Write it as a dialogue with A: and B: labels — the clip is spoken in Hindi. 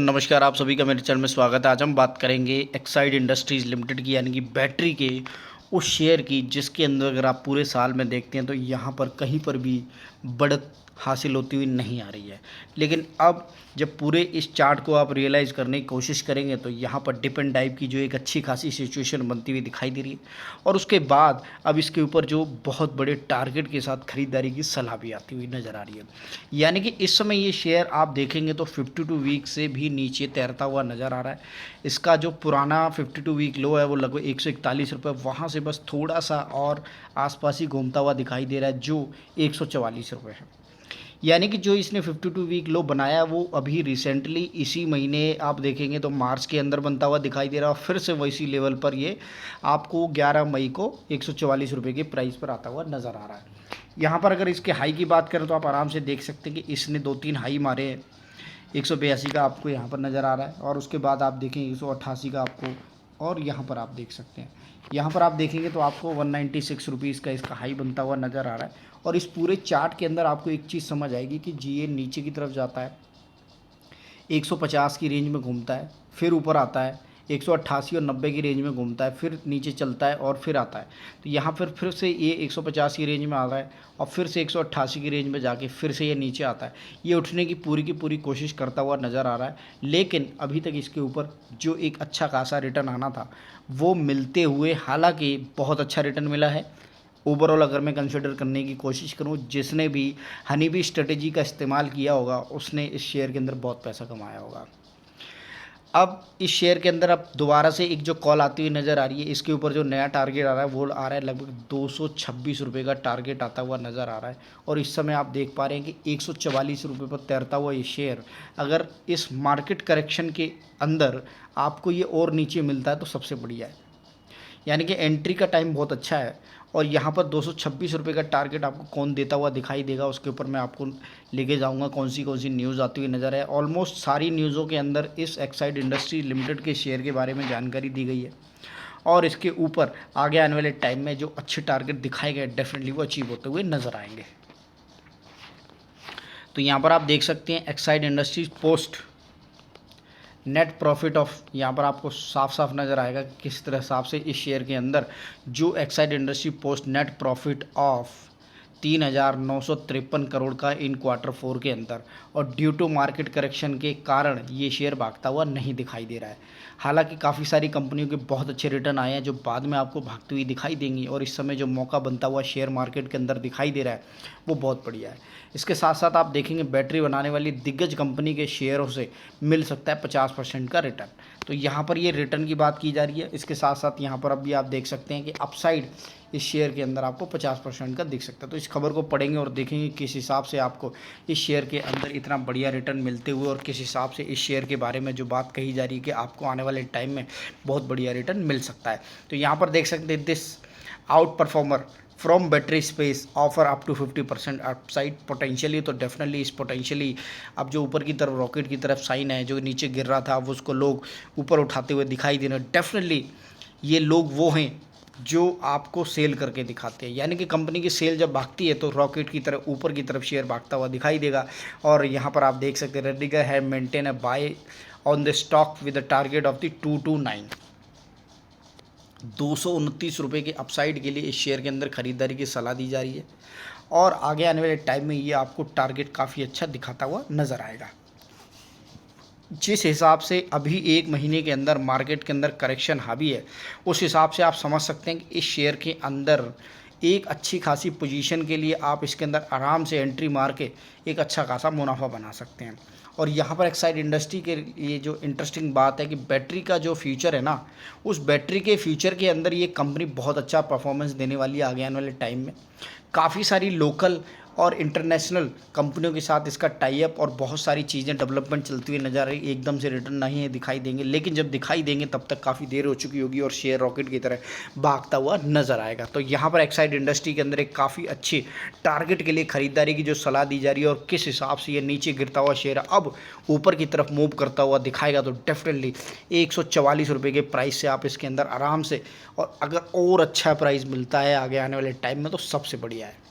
A: नमस्कार, आप सभी का मेरे चैनल में स्वागत है। आज हम बात करेंगे एक्साइड इंडस्ट्रीज़ लिमिटेड की, यानी कि बैटरी के उस शेयर की जिसके अंदर अगर आप पूरे साल में देखते हैं तो यहाँ पर कहीं पर भी बढ़त हासिल होती हुई नहीं आ रही है। लेकिन अब जब पूरे इस चार्ट को आप रियलाइज़ करने की कोशिश करेंगे तो यहाँ पर डिप एंड डाइव की जो एक अच्छी खासी सिचुएशन बनती हुई दिखाई दे रही है, और उसके बाद अब इसके ऊपर जो बहुत बड़े टारगेट के साथ खरीदारी की सलाह भी आती हुई नज़र आ रही है। यानी कि इस समय ये शेयर आप देखेंगे तो 52 वीक से भी नीचे तैरता हुआ नज़र आ रहा है। इसका जो पुराना 52 वीक लो है वो लगभग 141 रुपये, वहाँ से बस थोड़ा सा और आसपास ही घूमता हुआ दिखाई दे रहा है, जो 144 रुपये है। यानी कि जो इसने 52 वीक लो बनाया वो अभी रिसेंटली इसी महीने आप देखेंगे तो मार्च के अंदर बनता हुआ दिखाई दे रहा है, और फिर से वैसी लेवल पर ये आपको 11 मई को 144 रुपये के प्राइस पर आता हुआ नज़र आ रहा है। यहाँ पर अगर इसके हाई की बात करें तो आप आराम से देख सकते हैं कि इसने 2-3 हाई मारे हैं। 182 का आपको यहाँ पर नज़र आ रहा है, और उसके बाद आप देखें 188 का आपको, और यहाँ पर आप देख सकते हैं, यहाँ पर आप देखेंगे तो आपको 196 रुपीज़ का इसका हाई बनता हुआ नज़र आ रहा है। और इस पूरे चार्ट के अंदर आपको एक चीज़ समझ आएगी कि जी ये नीचे की तरफ जाता है, 150 की रेंज में घूमता है, फिर ऊपर आता है, 188 और 90 की रेंज में घूमता है, फिर नीचे चलता है और फिर आता है। तो यहाँ फिर से ये 150 की रेंज में आ रहा है, और फिर से 188 की रेंज में जाके फिर से ये नीचे आता है। ये उठने की पूरी कोशिश करता हुआ नज़र आ रहा है, लेकिन अभी तक इसके ऊपर जो एक अच्छा खासा रिटर्न आना था वो मिलते हुए, हालांकि बहुत अच्छा रिटर्न मिला है ओवरऑल। अगर मैं कंसिडर करने की कोशिश करूं, जिसने भी हनी बी स्ट्रेटेजी का इस्तेमाल किया होगा उसने इस शेयर के अंदर बहुत पैसा कमाया होगा। अब इस शेयर के अंदर अब दोबारा से एक जो कॉल आती हुई नज़र आ रही है, इसके ऊपर जो नया टारगेट आ रहा है वो आ रहा है लगभग 226 रुपये का टारगेट आता हुआ नज़र आ रहा है। और इस समय आप देख पा रहे हैं कि 144 रुपये पर तैरता हुआ ये शेयर अगर इस मार्केट करेक्शन के अंदर आपको ये और नीचे मिलता है तो सबसे बढ़िया है, यानी कि एंट्री का टाइम बहुत अच्छा है। और यहाँ पर 226 रुपये का टारगेट आपको कौन देता हुआ दिखाई देगा, उसके ऊपर मैं आपको लेके जाऊँगा कौन सी न्यूज़ आती हुई नज़र है। ऑलमोस्ट सारी न्यूज़ों के अंदर इस एक्साइड इंडस्ट्री लिमिटेड के शेयर के बारे में जानकारी दी गई है, और इसके ऊपर आगे आने वाले टाइम में जो अच्छे टारगेट दिखाए गए डेफिनेटली वो अचीव होते हुए नज़र आएंगे। तो यहाँ पर आप देख सकते हैं Exide industries post net profit of, यहाँ पर आपको साफ साफ नज़र आएगा किस तरह हिसाब से इस शेयर के अंदर जो Exide industry post net profit of 3,953 crore का इन Q4 के अंदर, और ड्यू टू मार्केट करेक्शन के कारण ये शेयर भागता हुआ नहीं दिखाई दे रहा है। हालांकि काफ़ी सारी कंपनियों के बहुत अच्छे रिटर्न आए हैं जो बाद में आपको भागती हुई दिखाई देंगी, और इस समय जो मौका बनता हुआ शेयर मार्केट के अंदर दिखाई दे रहा है वो बहुत बढ़िया है। इसके साथ साथ आप देखेंगे बैटरी बनाने वाली दिग्गज कंपनी के शेयरों से मिल सकता है 50% का रिटर्न। तो यहाँ पर ये रिटर्न की बात की जा रही है। इसके साथ साथ यहाँ पर अभी आप देख सकते हैं कि अपसाइड इस शेयर के अंदर आपको 50% का दिख सकता है। तो इस खबर को पढ़ेंगे और देखेंगे किस हिसाब से आपको इस शेयर के अंदर इतना बढ़िया रिटर्न मिलते हुए, और किस हिसाब से इस शेयर के बारे में जो बात कही जा रही है कि आपको आने वाले टाइम में बहुत बढ़िया रिटर्न मिल सकता है। तो यहाँ पर देख सकते हैं this out performer from battery space offer up to 50% upside potentially. तो डेफिनेटली इस पोटेंशियली अब जो ऊपर की तरफ रॉकेट की तरफ साइन है, जो नीचे गिर रहा था अब उसको लोग ऊपर उठाते हुए दिखाई दे रहे हैं। डेफिनेटली ये लोग वो हैं जो आपको सेल करके दिखाते हैं, यानी कि कंपनी की सेल जब भागती है तो रॉकेट की तरफ ऊपर की तरफ शेयर भागता हुआ दिखाई देगा। और यहाँ पर आप देख सकते हैं रेडिगर है maintain a buy on the stock with the target of the 229 229 रुपये के अपसाइड के लिए इस शेयर के अंदर खरीदारी की सलाह दी जा रही है, और आगे आने वाले टाइम में ये आपको टारगेट काफ़ी अच्छा दिखाता हुआ नज़र आएगा। जिस हिसाब से अभी एक महीने के अंदर मार्केट के अंदर करेक्शन हावी है, उस हिसाब से आप समझ सकते हैं कि इस शेयर के अंदर एक अच्छी खासी पोजीशन के लिए आप इसके अंदर आराम से एंट्री मार के एक अच्छा खासा मुनाफा बना सकते हैं। और यहाँ पर एक्साइड इंडस्ट्री के लिए जो इंटरेस्टिंग बात है कि बैटरी का जो फ्यूचर है ना, उस बैटरी के फ्यूचर के अंदर ये कंपनी बहुत अच्छा परफॉर्मेंस देने वाली है आगे आने वाले टाइम में। काफ़ी सारी लोकल और इंटरनेशनल कंपनियों के साथ इसका टाई अप और बहुत सारी चीज़ें डेवलपमेंट चलती हुई नजर आ रही। एकदम से रिटर्न नहीं दिखाई देंगे, लेकिन जब दिखाई देंगे तब तक काफ़ी देर हो चुकी होगी और शेयर रॉकेट की तरह भागता हुआ नजर आएगा। तो यहाँ पर एक्साइड इंडस्ट्री के अंदर एक काफ़ी अच्छे टारगेट के लिए खरीदारी की जो सलाह दी जा रही है, और किस हिसाब से ये नीचे गिरता हुआ शेयर अब ऊपर की तरफ मूव करता हुआ दिखाएगा, तो डेफिनेटली 144 रुपये के प्राइस से आप इसके अंदर आराम से, और अगर और अच्छा प्राइस मिलता है आगे आने वाले टाइम में तो सबसे बढ़िया है।